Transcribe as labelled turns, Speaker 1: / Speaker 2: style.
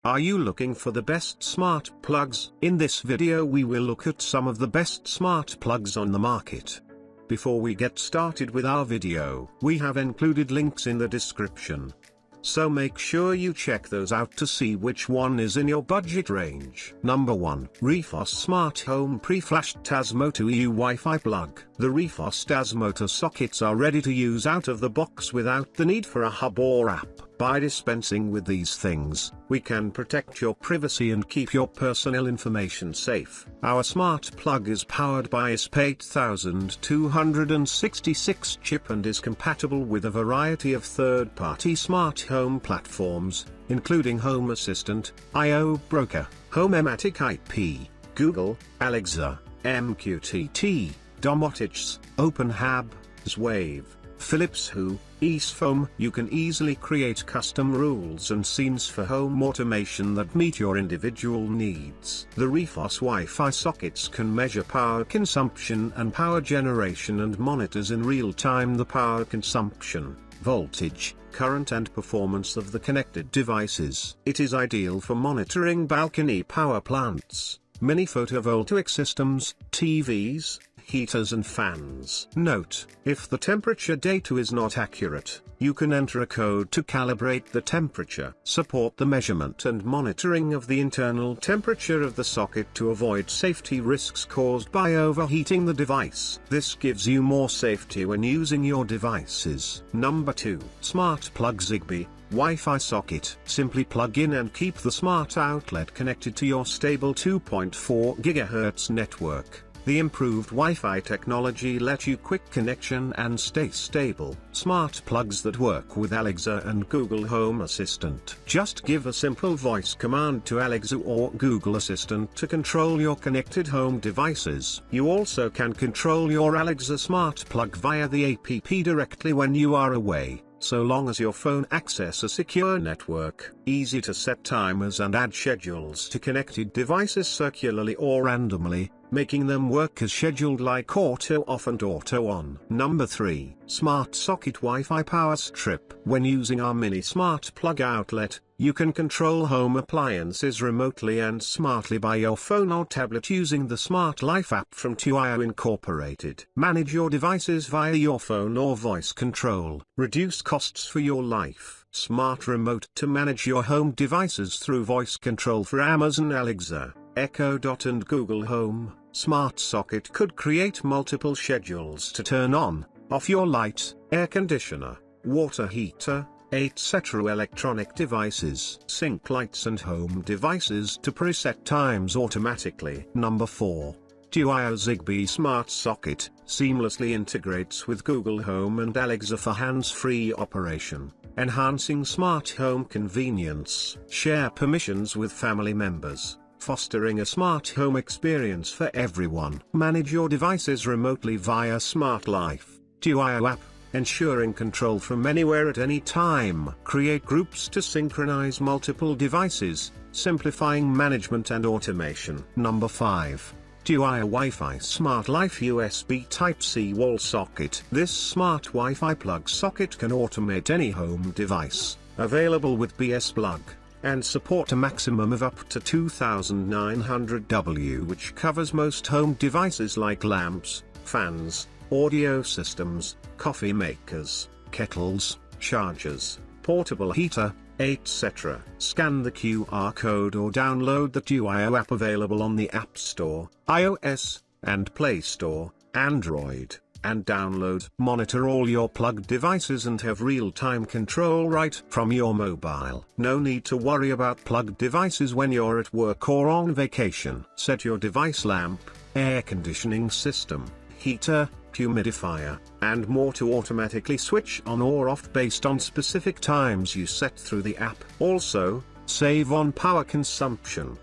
Speaker 1: Are you looking for the best smart plugs? In this video we will look at some of the best smart plugs on the market. Before we get started with our video, we have included links in the description. So make sure you check those out to see which one is in your budget range. Number 1. Refos Smart Home Pre-Flashed Tasmoto EU Wi-Fi Plug. The Refos Tasmoto sockets are ready to use out of the box without the need for a hub or app. By dispensing with these things, we can protect your privacy and keep your personal information safe. Our smart plug is powered by ISP8266 chip and is compatible with a variety of third-party smart home platforms, including Home Assistant, IO Broker, Homematic IP, Google, Alexa, MQTT, Domotics, OpenHub, Zwave, Philips Hue, EaseFoam. You can easily create custom rules and scenes for home automation that meet your individual needs. The Refos Wi-Fi sockets can measure power consumption and power generation and monitors in real time the power consumption, voltage, current and performance of the connected devices. It is ideal for monitoring balcony power plants, mini photovoltaic systems, TVs, heaters and fans. Note: if the temperature data is not accurate, you can enter a code to calibrate the temperature. Support the measurement and monitoring of the internal temperature of the socket to avoid safety risks caused by overheating the device. This gives you more safety when using your devices. Number 2. Smart Plug Zigbee Wi-Fi Socket. Simply plug in and keep the smart outlet connected to your stable 2.4 GHz network. The improved Wi-Fi technology lets you quick connection and stay stable. Smart plugs that work with Alexa and Google Home Assistant. Just give a simple voice command to Alexa or Google Assistant to control your connected home devices. You also can control your Alexa smart plug via the app directly when you are away, so long as your phone access a secure network. Easy to set timers and add schedules to connected devices circularly or randomly, making them work as scheduled like auto off and auto on. Number 3. Smart Socket Wi-Fi Power Strip. When using our mini smart plug outlet, you can control home appliances remotely and smartly by your phone or tablet using the Smart Life app from TUIO Incorporated. Manage your devices via your phone or voice control. Reduce costs for your life. Smart Remote to manage your home devices through voice control for Amazon Alexa, Echo Dot and Google Home. Smart Socket could create multiple schedules to turn on, off your light, air conditioner, water heater, etc. electronic devices. Sync lights and home devices to preset times automatically. Number 4. TUIO Zigbee Smart Socket seamlessly integrates with Google Home and Alexa for hands-free operation, enhancing smart home convenience. Share permissions with family members, fostering a smart home experience for everyone. Manage your devices remotely via Smart Life, TUIO app, ensuring control from anywhere at any time. Create groups to synchronize multiple devices, simplifying management and automation. Number 5. TUIO Wi-Fi Smart Life USB Type-C Wall Socket. This smart Wi-Fi plug socket can automate any home device, available with BS plug, and support a maximum of up to 2900 W, which covers most home devices like lamps, fans, audio systems, coffee makers, kettles, chargers, portable heater, etc. Scan the QR code or download the TUIO app available on the App Store, iOS, and Play Store, Android, and download. Monitor all your plug devices and have real-time control right from your mobile. No need to worry about plug devices when you're at work or on vacation. Set your device lamp, air conditioning system, heater, humidifier, and more to automatically switch on or off based on specific times you set through the app. Also, save on power consumption.